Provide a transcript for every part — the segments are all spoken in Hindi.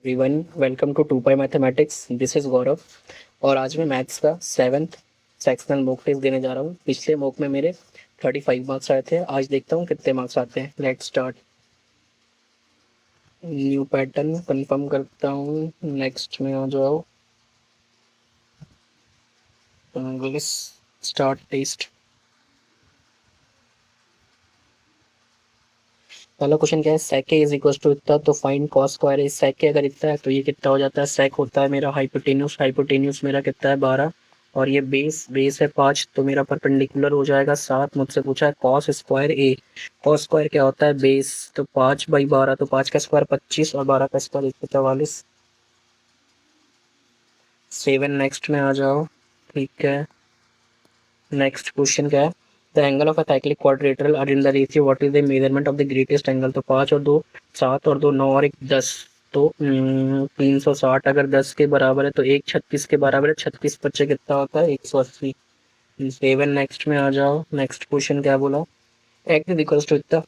Everyone, welcome to 2 pi mathematics. This is Gaurav और आज मैं मैथ्स का 7th सेक्शनल मॉक टेस्ट देने जा रहा हूँ। पिछले मॉक में मेरे 35 मार्क्स आए थे। आज देखता हूँ कितने मार्क्स आते हैं। Let's start. New pattern confirm करता हूँ। नेक्स्ट में आ जाओ। English start test. पहला क्वेश्चन क्या है? सेक इज इक्वल टू इतना, तो find cos square is sec. अगर इतना है तो ये कितना हो जाता है? सेक होता है मेरा हाइपोटेन्यूस। हाइपोटेन्यूस मेरा कितना है? 12। और ये बेस है 5, तो मेरा परपेंडिकुलर हो जाएगा 7। मुझसे पूछा है कॉस स्क्वायर ए। कॉस स्क्वायर क्या होता है? बेस। तो 5/12, तो 5 का स्क्वायर 25 और 12 का स्क्वायर 144। 7 नेक्स्ट में आ जाओ। ठीक है, नेक्स्ट क्वेश्चन क्या है? The angle of a cyclic quadrilateral are in the ratio what is the measurement of the greatest angle. तो 5 और 2 7 और 2 9 और 1 10। तो 360 अगर 10 के बराबर है तो 1 36 के बराबर है। 36 बच्चे कितना होता है? 180। 7 नेक्स्ट में आ जाओ। नेक्स्ट क्वेश्चन क्या बोला? एक्स इज इक्वल टू इतना,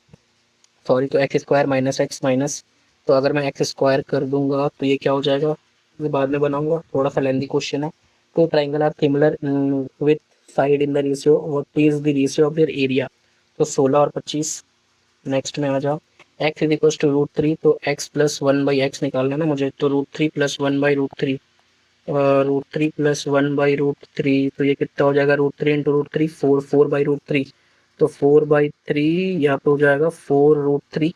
सॉरी, तो x square minus x minus. तो अगर मैं एक्स स्क्वायर कर दूंगा तो ये क्या हो जाएगा? मैं बाद में बनाऊंगा, थोड़ा सा लेंदी क्वेश्चन है। Two triangle are similar with side in the ratio what is the ratio of their area. तो 16 और 25। नेक्स्ट में आ जाओ। एक्स इज इक्वल टू √3, तो एक्स प्लस 1/x निकालना है ना मुझे। तो √3 प्लस 1/√3, √3 प्लस 1/√3, तो ये कितना हो जाएगा? √3 इंटू √3 4/√3। तो 4/3 यहाँ पे हो जाएगा 4√3,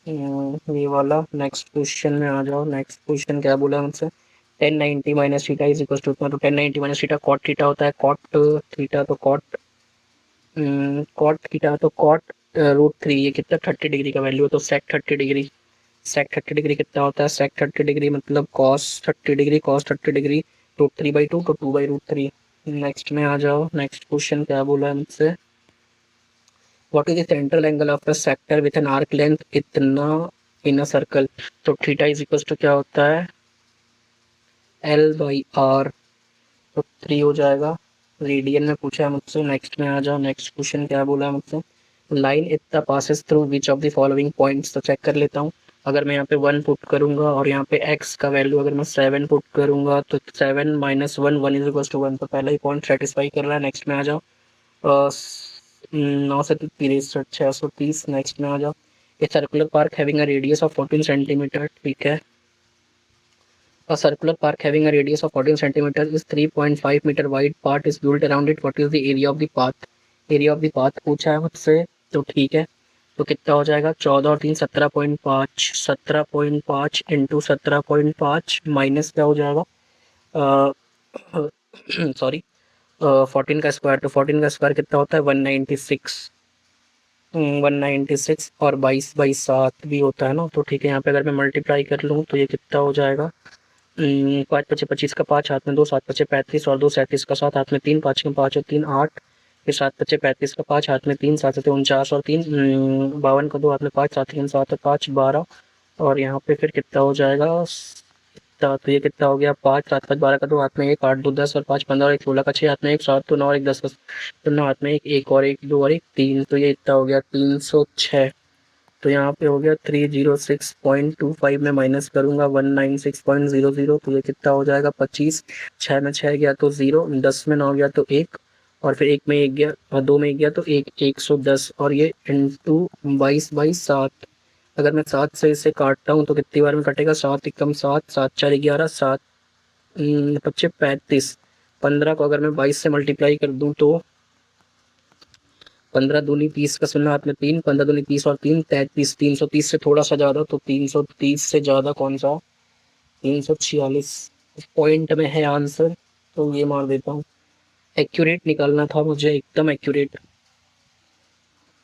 ये वाला। नेक्स्ट क्वेश्चन में आ जाओ। नेक्स्ट क्वेश्चन क्या बोला मुझसे? 1090 minus theta is equal to, तो 1090 माइनस थीटा कॉट थीटा होता है। कॉट थीटा तो कॉट √3, ये कितना 30 डिग्री का वैल्यू है, तो सेक 30 डिग्री। सेक 30 डिग्री कितना होता है? सेक 30 डिग्री मतलब कॉस 30 डिग्री। कॉस 30 डिग्री √3/2, तो 2/√3। नेक्स्ट में आ जाओ। नेक्स्ट क्वेश्चन क्या बोला है मुझसे? What is the central angle of a sector with an arc length इतना इन अ सर्कल। तो थीटा इज इक्वल टू क्या होता है? L/R। तो 3 हो जाएगा। रेडियन में पूछा है मुझसे। नेक्स्ट में आ जाओ। नेक्स्ट क्वेश्चन क्या बोला है मुझसे? लाइन इतना passes through which of the following points. तो चेक कर लेता हूँ। अगर मैं यहाँ पे 1 पुट करूंगा और यहाँ पे x का वैल्यू अगर मैं 7 पुट करूंगा तो 7 माइनस 1 1 इज इक्वल टू 1। तो पहला ही पॉइंट सेटिस्फाई कर रहा है। नेक्स्ट में आ जाओ। 9 से 3 630। नेक्स्ट में आ जाओ। A circular park having a radius of 14 centimetre. ठीक है, a circular park having a radius of 14 centimeters is 3.5 meter wide. Part is built around it. What is the area of the path? Area of the path पूछा है मुझसे। तो ठीक है, तो कितना हो जाएगा? 14 और 3 17.5। 17.5 इंटू 17.5 माइनस क्या हो जाएगा? सॉरी, 14 का स्क्वायर। तो 14 का स्क्वायर कितना होता है? 196। 196 और 22/7 भी होता है ना। तो ठीक है, यहाँ पे अगर मैं मल्टीप्लाई कर लूँ तो ये कितना हो जाएगा? 5×5 = 25 का 5 हाथ में 2 7 × 5 = 35 और 2 37 का 7 हाथ में 3 5 × 5 और 3 8। फिर 7×5 = 35 का 5 हाथ में 3 7 7 49 और 3 52 का 2 हाथ में 5 7 3 7 और 5 12। और यहाँ पे फिर कितना हो जाएगा? तो ये कितना हो गया? 5 7 5 12 का 2 हाथ में 1 8 2 10 और 5 15 और 1 16 का 6 हाथ में 1 7 2 9 और 1 10 तो 9 हाथ में 1 1 और 1 2 और 1 3। तो ये इतना हो गया 306। तो यहाँ पे हो गया 306.25 में माइनस करूंगा 196.00, तो ये कितना हो जाएगा? 25। 6 में 6 गया तो 0, 10 में 9 गया तो 1 और फिर 1 में 1 गया और 2 में 1 गया तो 1 110। और ये इंटू 22/7। अगर मैं 7 से इसे काटता हूँ तो कितनी बार में कटेगा? 7 एकम 7 7 4 11 7 पच्चे 35। 15 को अगर मैं 22 से मल्टीप्लाई कर दूं तो 15 दूनी 30 का 0 हाथ में 3 15 दूनी 30 और 3 33। 330 से थोड़ा सा ज़्यादा, तो 330 से ज़्यादा कौन सा? 346 पॉइंट में है आंसर, तो ये मार देता हूँ। एक्यूरेट निकालना था मुझे, एकदम एक्यूरेट।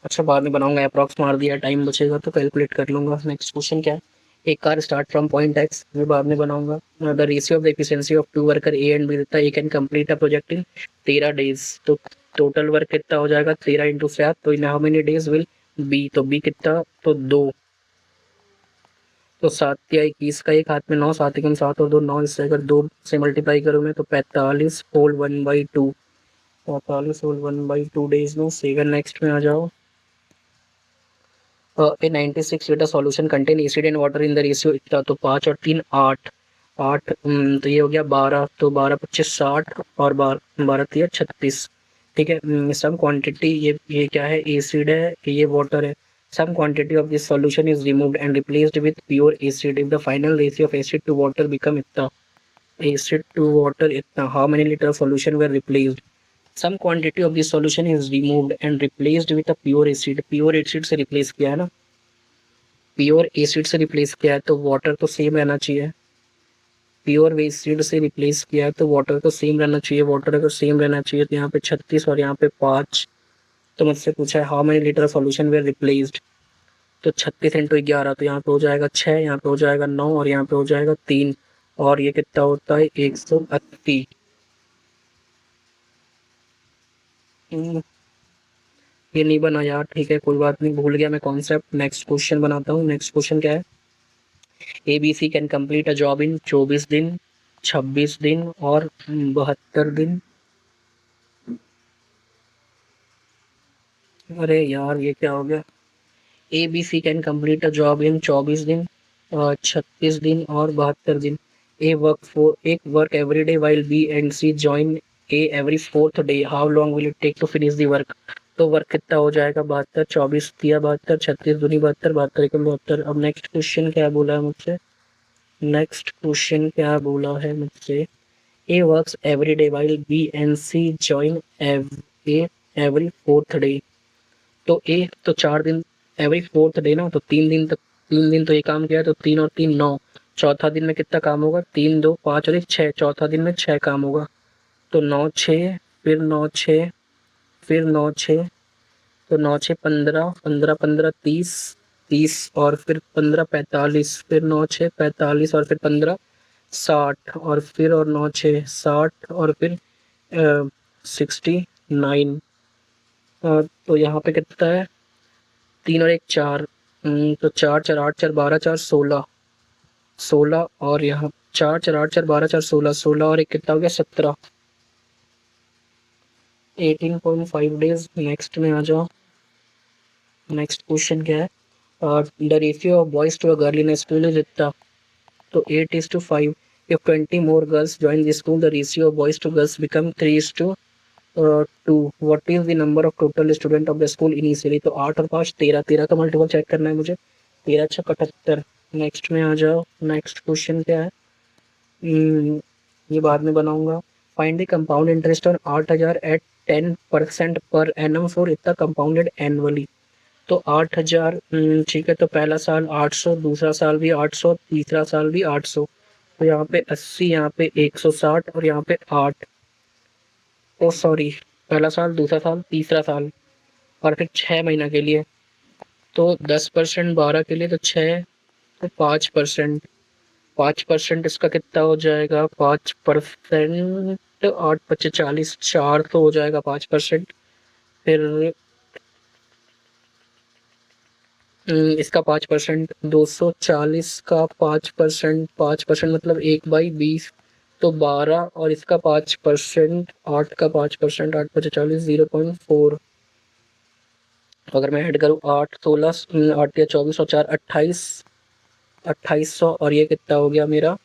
अच्छा, बाद में बनाऊंगा। अप्रॉक्स मार दिया, टाइम बचेगा तो कैलकुलेट कर लूंगा। नेक्स्ट क्वेश्चन क्या है? एक car start from point X, मैं बाद में बनाऊंगा। The ratio of the efficiency of 2 worker A and B देता है। A can complete a project in 13 days. तो टोटल वर्क कितना हो जाएगा? 13 इंटू 7, तो in how many days will be. तो बी कितना? तो 2। तो 7 या 21 का 1 हाथ में 9 7 एकम 7 और 2 9, इससे अगर 2 से मल्टीप्लाई करूँ मैं तो 45 होल 1/2। 45 होल 1/2 डेज में। सेकंड नेक्स्ट में आ जाओ। ए 96 litre solution contain acid and water in the ratio इतना, तो 5 और 3 8 8 तो ये हो गया 12, तो 12 25 60 और 12 12 3 36। ठीक है, सम क्वांटिटी, ये क्या है, एसिड है, ये वाटर है। Some quantity of this solution is removed and replaced with pure acid if the final ratio of acid to water become इतना, एसिड टू वाटर इतना, how many litre solution were replaced. Some quantity of this solution is removed and replaced with a pure acid, pure acid से रिप्लेस किया है ना, प्योर एसिड से रिप्लेस किया है तो वाटर तो सेम रहना चाहिए, प्योर एसिड से रिप्लेस किया है तो वाटर तो सेम रहना चाहिए, वाटर अगर सेम रहना चाहिए तो यहाँ पे 36 और यहाँ पे 5। तो मुझसे पूछा है how many litre solution were replaced, तो 36 इंटू 11, तो यहाँ पे हो जाएगा 6, यहाँ पे हो जाएगा 9 और यहाँ पे हो जाएगा 3, और ये कितना होता है 180। ये नहीं बना यार, ठीक है कोई बात नहीं, भूल गया मैं कॉन्सेप्ट। नेक्स्ट क्वेश्चन बनाता हूँ। नेक्स्ट क्वेश्चन क्या है, ABC can complete a job in 24 दिन, 26 दिन और 72 दिन। अरे यार ये क्या हो गया, ABC can complete a job in 24 दिन, 36 दिन और 72 दिन। एक work every day while B and C join A every fourth day, how long will it take to finish the work. तो वर्क कितना हो जाएगा, 72, 24 दिया 72, 36 दूनी 72, 72 एकम 72। अब नेक्स्ट क्वेश्चन क्या बोला है मुझसे, नेक्स्ट क्वेश्चन क्या बोला है मुझसे, A works every day while B and C join every fourth day. तो ए तो 4 दिन, एवरी फोर्थ डे ना, तो 3 दिन तक, 3 दिन तो ये काम किया, तो 3 और 3 9। चौथा दिन में कितना काम होगा, 3 2 5 और 1 6, चौथा दिन में 6 काम होगा, तो 9 6, फिर 9 6, फिर 9 6, तो 9 6 15, 15 15 30, 30 और फिर 15 45, फिर 9 6 45 और फिर 15 60 और फिर और 9 6 60 और फिर 69। तो यहाँ पे कितना है, 3 और 1 4, तो 4 4 8 4 12 4 16, 16 और यहाँ 4 4 8 4 12 4 16, 16 और एक कितना हो गया 17, 18.5 डेज। नेक्स्ट में आ जाओ। नेक्स्ट क्वेश्चन क्या है, the ratio of boys to a girl in school is इतना, तो 8:5। if 20 more girls join the school the ratio of boys to girls become 3:2। what is the number of total student of the school initially, तो 8 और 5 13, 13 का मल्टीपल चेक करना है मुझे, 13 6 78। नेक्स्ट में आ जाओ। नेक्स्ट क्वेश्चन क्या है, ये बाद में बनाऊंगा। Find the compound interest on 8,000 at 10% per annum for इतना कंपाउंडेड एनुअली। तो 8,000, ठीक है, तो पहला साल 800, दूसरा साल भी 800, तीसरा साल भी 800, तो यहाँ पे 80, यहाँ पे 160 और यहाँ पे 8। ओ सॉरी, पहला साल, दूसरा साल, तीसरा साल और फिर 6 महीना के लिए, तो 10% 12 के लिए, तो 6, तो 5%, 5% इसका कितना हो जाएगा, 5%, 8 25 40, 4 तो हो जाएगा 5%। फिर इसका 5%, 240 का 5%, 5% मतलब 1/20, तो 12 और इसका 5%, 8 का 5%, 8 25 40, 0.4। अगर मैं ऐड करूँ 8 16, 8 या 24 और 4 28, 2800 और ये कितना हो गया मेरा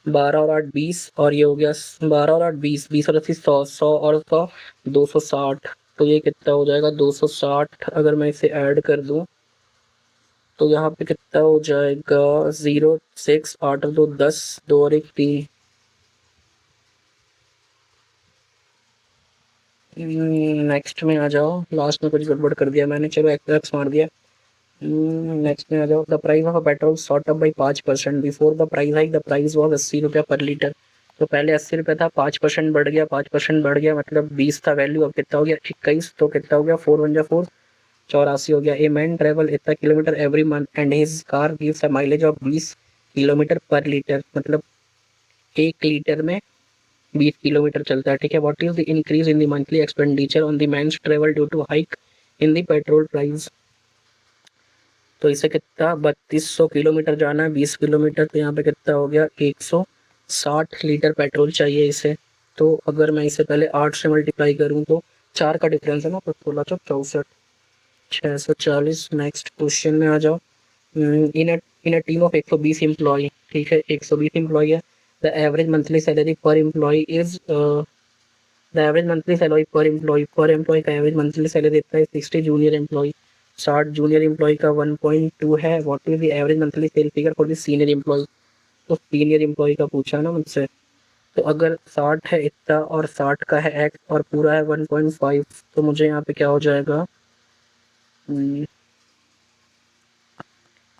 12 और 8 20 और ये हो गया 12 और 8 20, 20 और 80 100, 100 और 100 260, तो ये कितना हो जाएगा 260। अगर मैं इसे ऐड कर दूं तो यहाँ पे कितना हो जाएगा 0 6 8 और 2 10, 2 और 1 3। नेक्स्ट में आ जाओ। लास्ट में कुछ गड़बड़ कर दिया मैंने, चलो एक्स मार दिया। नेक्स्ट में आ जाओ। The price of a petrol shot up by 5%, before the price hike the price was 80 रुपया पर लीटर। तो पहले 80 रुपया था, 5% बढ़ गया, 5% बढ़ गया मतलब 20 था वैल्यू, अब कितना हो गया 21, तो कितना हो गया 4 1 जा 4, 84 हो गया। ए मैन ट्रेवल इतना kilometre every month and his car gives a mileage of 20 kilometre पर लीटर, मतलब 1 लीटर में 20 किलोमीटर चलता है। ठीक है, what is the increase in the monthly expenditure on the man's travel due to hike in the petrol price. तो इसे कितना 3200 किलोमीटर जाना है, 20 किलोमीटर, तो यहाँ पे कितना हो गया 160 लीटर पेट्रोल चाहिए इसे। तो अगर मैं इसे पहले 8 से मल्टीप्लाई करूँ तो 4 का डिफरेंस है ना, तो 16 64, 640। नेक्स्ट क्वेश्चन में आ जाओ। In a team of 120 employee, ठीक है 120 एम्प्लॉय है। The average monthly salary per employee is the average monthly salary per employee का एवरेज मंथली सैलरी देता है 60 जूनियर एम्प्लॉय, 60 जूनियर एम्प्लॉय का 1.2 है। What is the average monthly sale figure for the senior employee. तो सीनियर एम्प्लॉय का पूछा ना मुझसे, तो अगर 60 है इतना और 60 का है एक्स और पूरा है 1.5, तो मुझे यहाँ पे क्या हो जाएगा,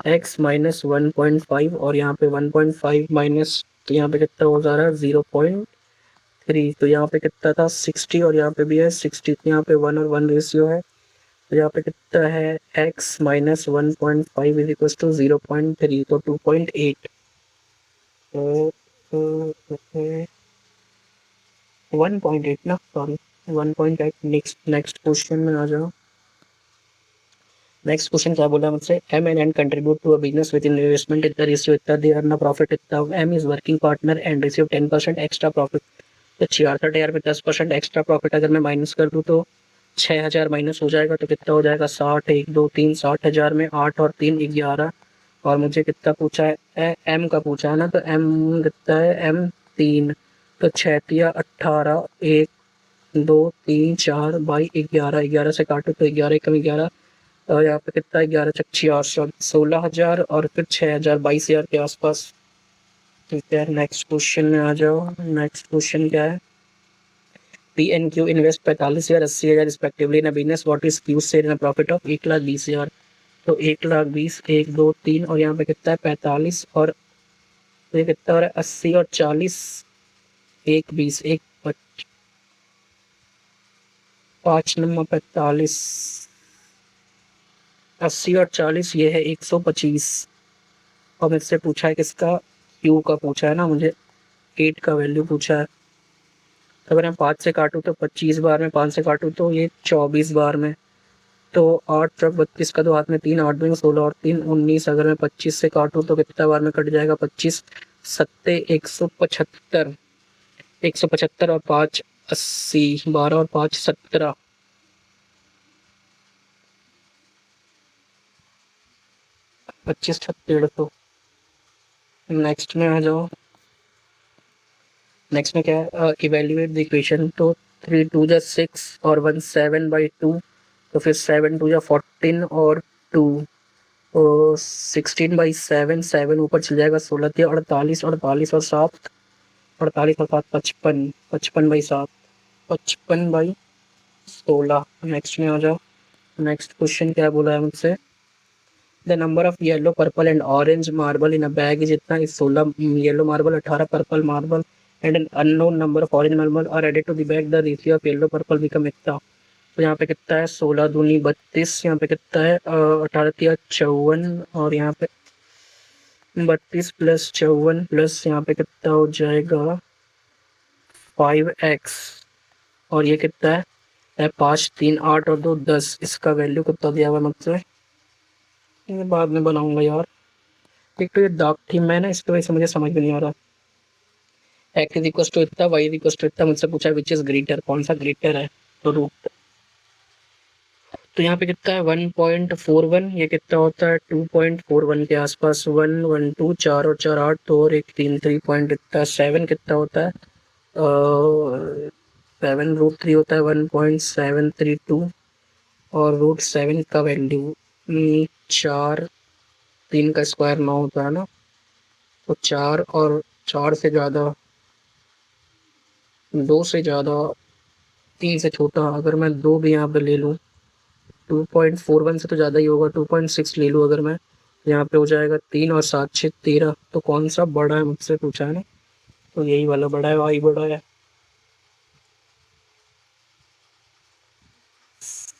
एक्स माइनस 1.5 और यहाँ पे 1.5 माइनस, तो यहाँ पे कितना हो जा रहा है 0.3। तो यहाँ पे कितना था 60 और यहाँ पे भी है 60, तो यहाँ पे 1 और 1 रेशियो है। तो यहाँ पे कितना है x minus 1.5 is equal to 0.3, तो 2.8। 1.8 ना, सॉरी 1.8। नेक्स्ट क्वेश्चन में आ जाओ। नेक्स्ट क्वेश्चन क्या बोला मुझसे, M and contribute to a business with investment इतना रेशियो इतना, दे अर्न प्रॉफिट इतना, M is working partner and receive 10% extra profit. तो 66,000 में 10% एक्स्ट्रा प्रॉफिट अगर मैं माइनस कर दूँ तो 6,000 माइनस हो जाएगा, तो कितना हो जाएगा 60, 1 2 3, 60,000 में 8 और 3 11। और मुझे कितना पूछा है, एम का पूछा है ना, तो एम कितना है एम 3, तो 6 तिया 18, 1 2 3 4 बाई 11, 11 से काटो तो 11 कम 11, यहाँ पे कितना है 11 चक 66, 16,000 और फिर 6,000, 22,000 के आसपास। ठीक है नेक्स्ट क्वेश्चन में आ जाओ। नेक्स्ट क्वेश्चन क्या है, P and Q invest 45,000 80,000 respectively in business, what is Q share in profit of 1,20,000। तो 1,20,000 1 2 3 और यहाँ पे कितना है 45 और तो ये कितना हो रहा है 80 और 40, 1 20 1 5 नंबर 45, 80 और 40 ये है 125। और मुझसे पूछा है किसका, क्यू का पूछा है ना मुझे, 8 का वैल्यू पूछा है। तो अगर मैं 5 से काटूँ तो 25 बार में, 5 से काटूँ तो ये 24 बार में, तो 8 चौक 32 का, दो हाथ में 3, 8 दूनी 16 और 3 19। अगर मैं 25 से काटूँ तो कितना बार में कट जाएगा 25 सत्ते 175, 175 और 5 80, 12 और 5 17, 25 150। नेक्स्ट में आ जाओ। नेक्स्ट में क्या है, इवेल्युएट द इक्वेशन। तो 3 2 जा 6 और 1 7/2, तो फिर 7 2 जा 14 और 2, तो 16/7, 7 ऊपर चल जाएगा 16 थी 48, 48 और 7, 48 और 7 55, 55/7, 55/16। नेक्स्ट में आ जाओ। नेक्स्ट क्वेश्चन क्या बोला है मुझसे, the number of yellow purple and orange marble in a bag is इतना, इस 16 yellow marble 18 purple marble and an unknown number of orange marble are added to the bag, the ratio of yellow purple become इतना। तो यहाँ पे कितना है 16 दूनी 32, यहाँ पे कितना है 18 तिया 54 और यहाँ पे 32 प्लस 54 प्लस यहाँ पे कितना हो जाएगा 5x, और ये कितना है 5 3 8 और 2 10। इसका वैल्यू कितना दिया हुआ मुझसे, ये बाद में बनाऊंगा यार। एक तो ये डार्क थीम है ना, इसकी वजह से मुझे समझ में नहीं आ रहा। एक्स इज इक्वल टू इतना, वाई इज इक्वल टू इतना, मुझसे पूछा है विच इज ग्रेटर, कौन सा ग्रेटर है, तो रूट। तो यहाँ पे कितना है 1.41, ये कितना होता है 2.41 के आसपास, 1 1 2 4 और 4 8, तो और 1 3 3 पॉइंट इतना 7 कितना होता है 7√3 होता है 1.732, और √7 का वैल्यू 4, 3 का स्क्वायर 9 होता है ना, तो 4 और 4 से ज़्यादा, 2 से ज़्यादा, 3 से छोटा, अगर मैं 2 भी यहाँ पे ले लूँ 2.41 से तो ज़्यादा ही होगा, 2.6 ले लूँ अगर मैं, यहाँ पे हो जाएगा 3 और 7 6 13। तो कौन सा बड़ा है मुझसे पूछा है ना, तो यही वाला बड़ा है, वाई बड़ा है।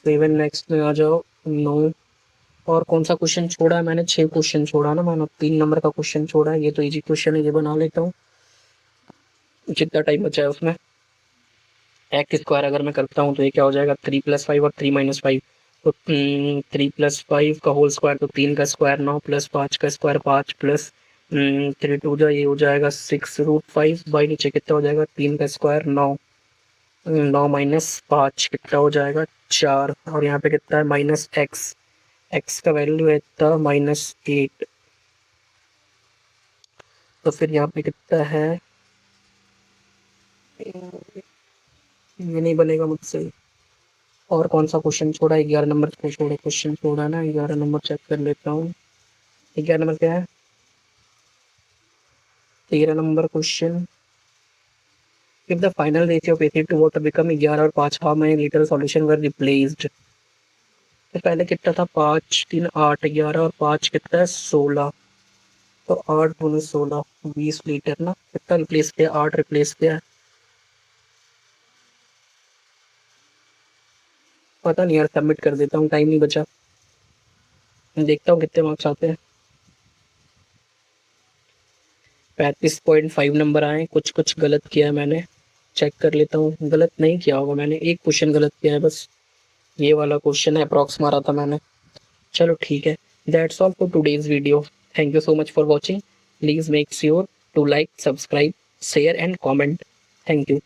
7 नेक्स्ट में आ जाओ। 9 और कौन सा क्वेश्चन छोड़ा है मैंने, 6 क्वेश्चन छोड़ा ना मैंने, 3 नंबर का क्वेश्चन छोड़ा है, ये तो इजी क्वेश्चन है, ये बना लेता हूँ जितना टाइम बचा है उसमें। एक्स स्क्वायर अगर मैं करता हूँ तो ये क्या हो जाएगा 3 + 5 और 3 - 5, तो 3 + 5 का होल स्क्वायर, तो 3 का स्क्वायर 9 + 5 का स्क्वायर 5 प्लस 3 2 जा ये हो जाएगा 6√5 बाई नीचे कितना हो जाएगा 3 का स्क्वायर 9, 9 - 5 कितना हो जाएगा 4 और यहाँ पे कितना है माइनस एक्स, एक्स का वैल्यू है इतना -8, तो फिर यहाँ पे कितना है, ये नहीं बनेगा मुझसे। और कौन सा क्वेश्चन छोड़ा, 11 नंबर को छोड़ा, क्वेश्चन छोड़ा ना, 11 नंबर चेक कर लेता हूँ। 11 नंबर क्या है, 13 number question. If the final ratio of acid to water become 11 और 5, how many litre solution were replaced. तो पहले कितना था, 5 3 8, 11 और 5 कितना है 16, तो 8 दूनी 16, 20 लीटर ना। कितना रिप्लेस किया, 8 रिप्लेस किया है। पता नहीं यार, सबमिट कर देता हूँ, टाइम नहीं बचा। देखता हूँ कितने मार्क्स आते हैं। 35.5 नंबर आए, कुछ कुछ गलत किया है मैंने, चेक कर लेता हूँ। गलत नहीं किया होगा मैंने, एक क्वेश्चन गलत किया है बस, ये वाला क्वेश्चन है, अप्रॉक्स मारा था मैंने। चलो ठीक है, that's all for today's video. Thank you so much for watching. Please make sure to like, subscribe, share and comment. Thank you.